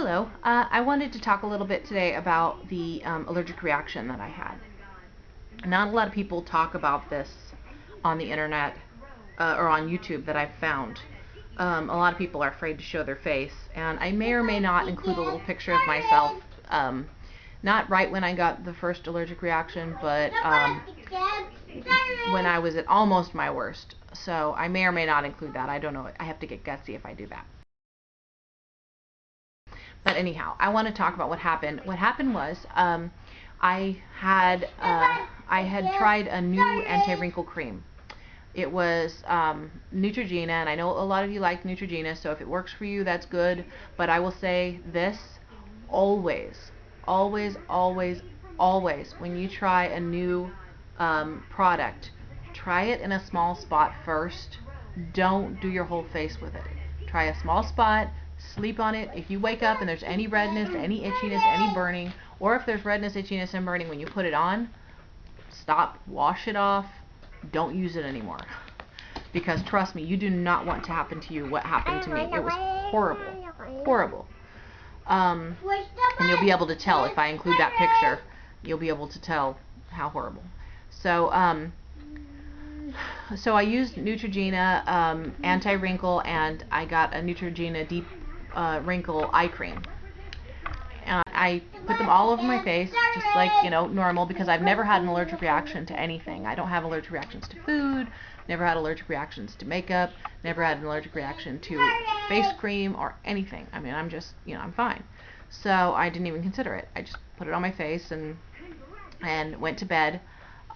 Hello. I wanted to talk a little bit today about the allergic reaction that I had. Not a lot of people talk about this on the internet or on YouTube that I've found. A lot of people are afraid to show their face, and I may or may not include a little picture of myself, not right when I got the first allergic reaction, but when I was at almost my worst. So I may or may not include that. I don't know. I have to get gutsy if I do that. But anyhow, I want to talk about what happened. What happened was I had tried a new anti-wrinkle cream. It was Neutrogena, and I know a lot of you like Neutrogena, so if it works for you, that's good. But I will say this: always, always, always, always, when you try a new product, try it in a small spot first. Don't do your whole face with it. Try a small spot. Sleep on it. If you wake up and there's any redness, any itchiness, any burning, or if there's redness, itchiness, and burning when you put it on, stop, wash it off, don't use it anymore. Because trust me, you do not want to happen to you what happened to me. It was horrible. Horrible. And you'll be able to tell if I include that picture. You'll be able to tell how horrible. So I used Neutrogena anti-wrinkle, and I got a Neutrogena deep wrinkle eye cream. And I put them all over my face, just like, normal, because I've never had an allergic reaction to anything. I don't have allergic reactions to food, never had allergic reactions to makeup, never had an allergic reaction to face cream or anything. I mean, I'm just, I'm fine. So I didn't even consider it. I just put it on my face and went to bed.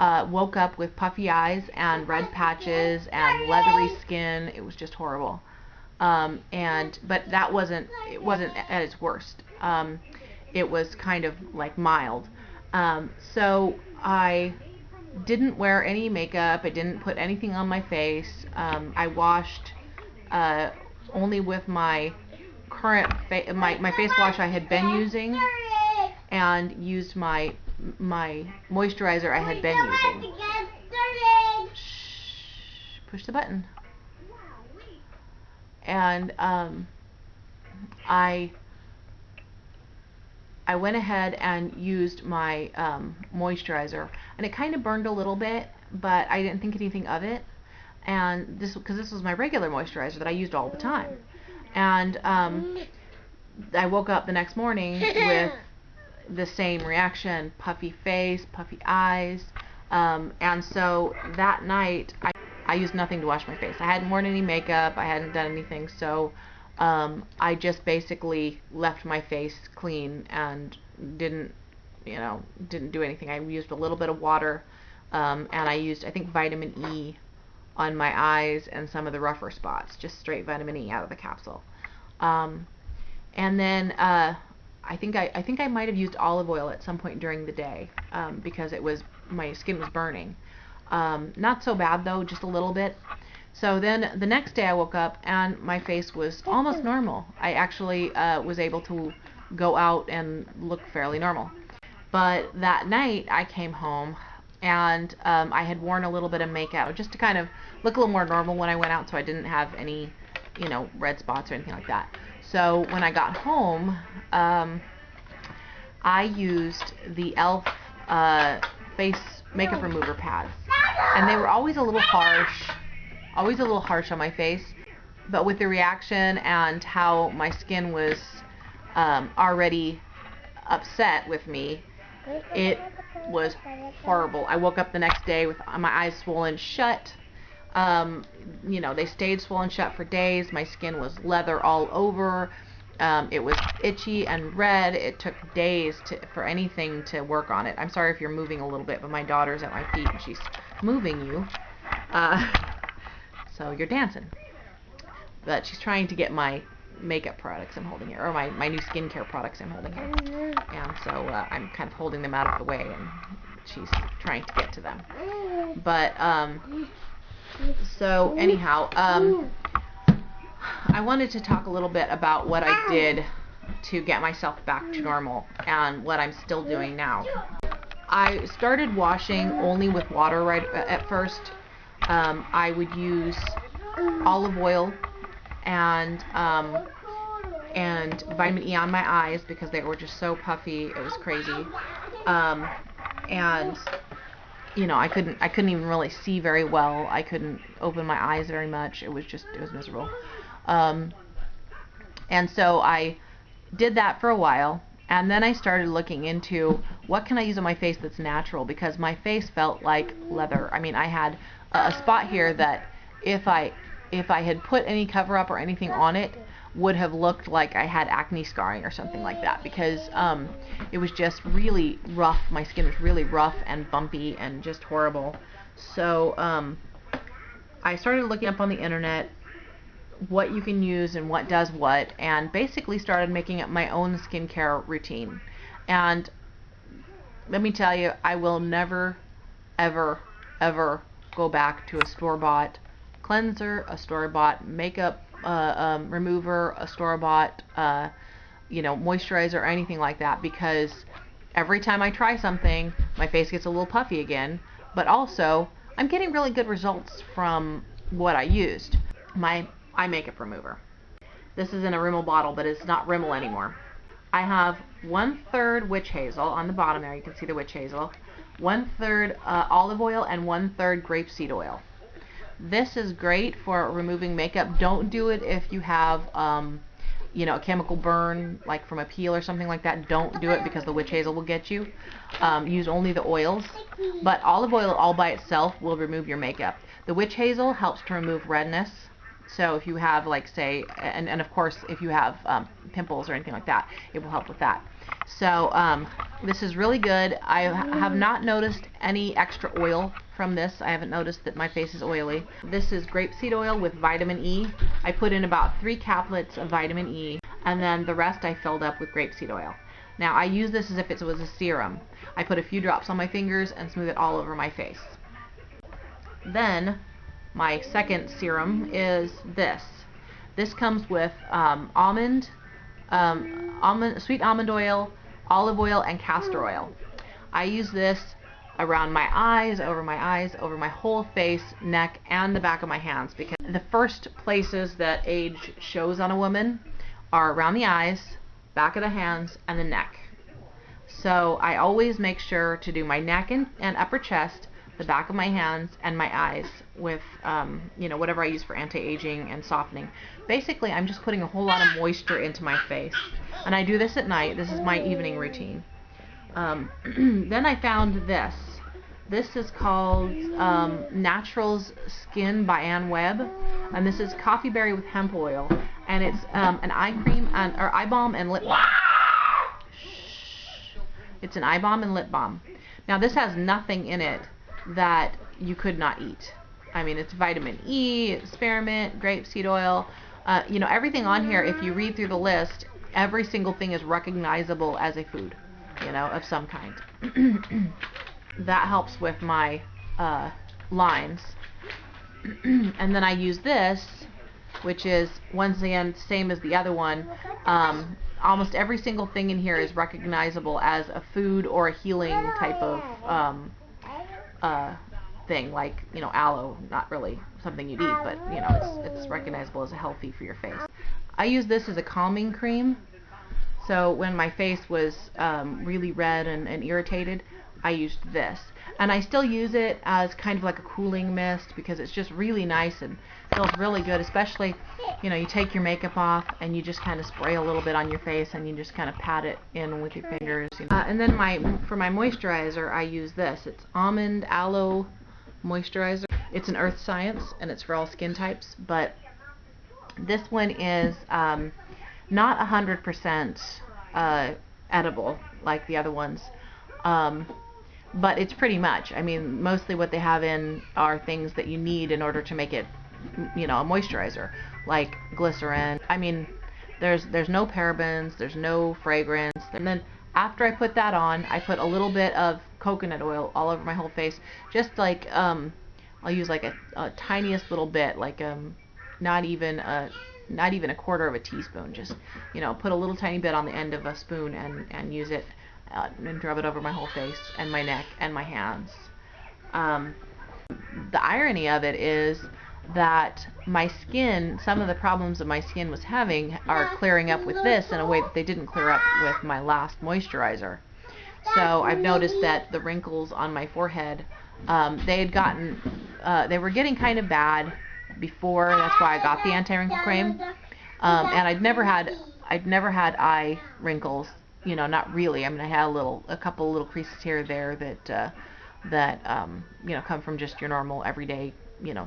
Woke up with puffy eyes and red patches and leathery skin. It was just horrible. But it wasn't at its worst. It was kind of like mild. So I didn't wear any makeup. I didn't put anything on my face. I washed only with my current my face wash I had been using, and used my moisturizer I had been using. Shh, push the button. And I went ahead and used my moisturizer, and it kind of burned a little bit, but I didn't think anything of it. And because this was my regular moisturizer that I used all the time. And I woke up the next morning with the same reaction: puffy face, puffy eyes. And so that night I used nothing to wash my face. I hadn't worn any makeup, I hadn't done anything, so I just basically left my face clean and didn't do anything. I used a little bit of water, and I used, I think, vitamin E on my eyes and some of the rougher spots, just straight vitamin E out of the capsule. And then I think I might have used olive oil at some point during the day, because my skin was burning. Not so bad though, just a little bit. So then the next day I woke up and my face was almost normal. I actually was able to go out and look fairly normal. But that night I came home and I had worn a little bit of makeup just to kind of look a little more normal when I went out, so I didn't have any red spots or anything like that. So when I got home, I used the e.l.f. face makeup remover pads, and they were always a little harsh on my face. But with the reaction and how my skin was already upset with me, it was horrible. I woke up the next day with my eyes swollen shut. They stayed swollen shut for days. My skin was leather all over. It was itchy and red. It took days for anything to work on it. I'm sorry if you're moving a little bit, but my daughter's at my feet and she's moving you. So you're dancing. But she's trying to get my makeup products I'm holding here, or my new skincare products I'm holding here. And so I'm kind of holding them out of the way, and she's trying to get to them. But so anyhow, I wanted to talk a little bit about what I did to get myself back to normal and what I'm still doing now. I started washing only with water right at first. I would use olive oil and and vitamin E on my eyes because they were just so puffy. It was crazy. And you know, I couldn't even really see very well. I couldn't open my eyes very much. It was miserable. And so I did that for a while, and then I started looking into what can I use on my face that's natural, because my face felt like leather. I mean, I had a spot here that if I had put any cover up or anything on it, would have looked like I had acne scarring or something like that, because it was just really rough. My skin was really rough and bumpy and just horrible. So I started looking up on the internet what you can use and what does what, and basically started making up my own skincare routine. And let me tell you, I will never, ever, ever go back to a store-bought cleanser, a store-bought makeup remover, a store-bought you know, moisturizer or anything like that, because every time I try something, my face gets a little puffy again, but also I'm getting really good results from what I used. My eye makeup remover. This is in a Rimmel bottle, but it's not Rimmel anymore. I have 1/3 witch hazel on the bottom there. You can see the witch hazel. 1/3 olive oil and 1/3 grapeseed oil. This is great for removing makeup. Don't do it if you have you know, a chemical burn, like from a peel or something like that. Don't do it because the witch hazel will get you. Use only the oils. But olive oil all by itself will remove your makeup. The witch hazel helps to remove redness. So if you have, like, say, and of course if you have pimples or anything like that, it will help with that. So this is really good. I have not noticed any extra oil from this. I haven't noticed that my face is oily. This is grapeseed oil with vitamin E. I put in about 3 caplets of vitamin E, and then the rest I filled up with grapeseed oil. Now I use this as if it was a serum. I put a few drops on my fingers and smooth it all over my face. Then my second serum is this. This comes with sweet almond oil, olive oil, and castor oil. I use this around my eyes, over my whole face, neck, and the back of my hands, because the first places that age shows on a woman are around the eyes, back of the hands, and the neck. So I always make sure to do my neck and upper chest, the back of my hands, and my eyes with you know, whatever I use for anti-aging and softening. Basically, I'm just putting a whole lot of moisture into my face, and I do this at night. This is my evening routine. Then I found this. This is called Naturals Skin by Ann Webb, and this is coffee berry with hemp oil, and it's an eye cream or eye balm and lip balm. It's an eye balm and lip balm. Now this has nothing in it that you could not eat. I mean, it's vitamin E, spearmint, grapeseed oil, you know, everything on here. If you read through the list, every single thing is recognizable as a food, you know, of some kind. That helps with my lines. And then I use this, which is once again same as the other one. Almost every single thing in here is recognizable as a food or a healing type of thing, like, you know, aloe. Not really something you'd eat, but you know, it's recognizable as a healthy for your face. I use this as a calming cream. So when my face was really red and irritated, I used this. And I still use it as kind of like a cooling mist, because it's just really nice and feels really good, especially, you know, you take your makeup off and you just kind of spray a little bit on your face and you just kind of pat it in with your fingers. And then for my moisturizer, I use this. It's Almond Aloe Moisturizer. It's an Earth Science, and it's for all skin types, but this one is not 100% edible like the other ones. But it's pretty much. I mean, mostly what they have in are things that you need in order to make it, you know, a moisturizer, like glycerin. I mean, there's no parabens, there's no fragrance. And then after I put that on, I put a little bit of coconut oil all over my whole face, just like I'll use like a tiniest little bit, like not even a quarter of a teaspoon. Just, you know, put a little tiny bit on the end of a spoon and use it. And rub it over my whole face and my neck and my hands. The irony of it is that my skin, some of the problems that my skin was having are clearing up with this in a way that they didn't clear up with my last moisturizer. So I've noticed that the wrinkles on my forehead, they were getting kind of bad before. That's why I got the anti-wrinkle cream. And I'd never had eye wrinkles, not really. I mean, I had a couple little creases here or there that come from just your normal everyday,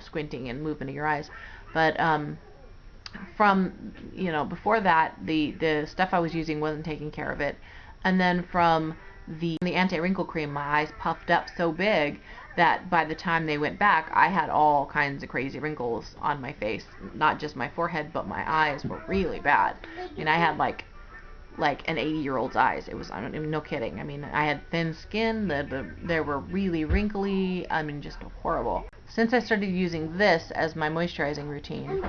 squinting and movement of your eyes. But from before that, the stuff I was using wasn't taking care of it. And then from the anti-wrinkle cream, my eyes puffed up so big that by the time they went back, I had all kinds of crazy wrinkles on my face. Not just my forehead, but my eyes were really bad. I mean, I had like an 80-year-old's eyes. It was, I don't even, no kidding. I mean, I had thin skin. They were really wrinkly. I mean, just horrible. Since I started using this as my moisturizing routine,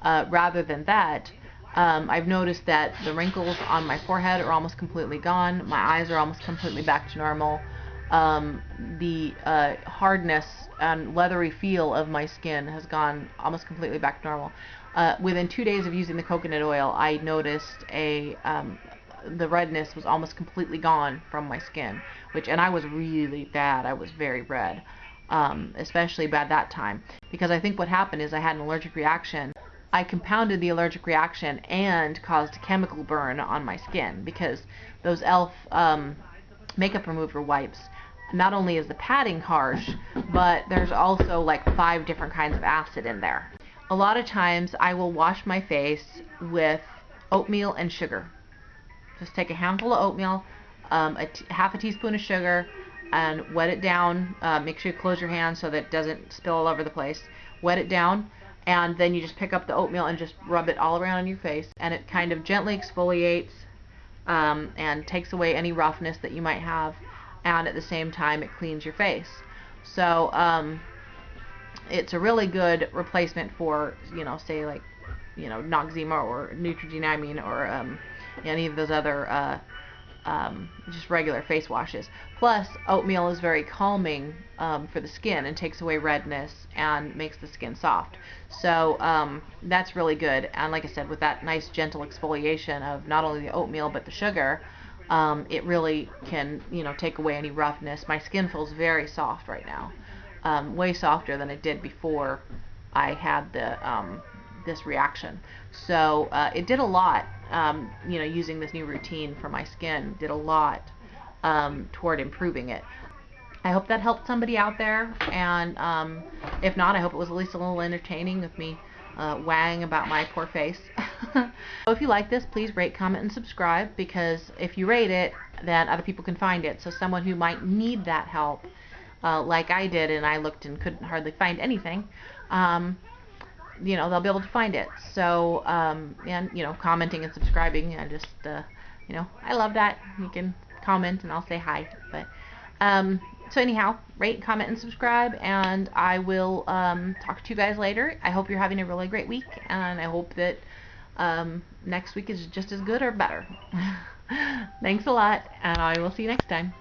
rather than that, I've noticed that the wrinkles on my forehead are almost completely gone. My eyes are almost completely back to normal. The hardness and leathery feel of my skin has gone almost completely back to normal. Within 2 days of using the coconut oil, I noticed the redness was almost completely gone from my skin, and I was really bad. I was very red, especially bad that time, because I think what happened is I had an allergic reaction. I compounded the allergic reaction and caused a chemical burn on my skin, because those e.l.f. Makeup remover wipes, not only is the padding harsh, but there's also like 5 different kinds of acid in there. A lot of times I will wash my face with oatmeal and sugar. Just take a handful of oatmeal, half a teaspoon of sugar, and wet it down. Make sure you close your hands so that it doesn't spill all over the place. Wet it down, and then you just pick up the oatmeal and just rub it all around on your face, and it kind of gently exfoliates and takes away any roughness that you might have, and at the same time it cleans your face. So it's a really good replacement for, say like, Noxzema or Neutrogena, I mean, or any of those other just regular face washes. Plus, oatmeal is very calming for the skin and takes away redness and makes the skin soft. So that's really good. And like I said, with that nice gentle exfoliation of not only the oatmeal but the sugar, it really can, take away any roughness. My skin feels very soft right now, way softer than it did before I had this reaction. So it did a lot. Using this new routine for my skin did a lot toward improving it. I hope that helped somebody out there, and if not, I hope it was at least a little entertaining with me whang about my poor face. So if you like this, please rate, comment, and subscribe, because if you rate it, then other people can find it. So someone who might need that help, like I did, and I looked and couldn't hardly find anything, they'll be able to find it. So, and, commenting and subscribing, I just, I love that. You can comment and I'll say hi. But, so anyhow, rate, comment, and subscribe, and I will talk to you guys later. I hope you're having a really great week, and I hope that next week is just as good or better. Thanks a lot, and I will see you next time.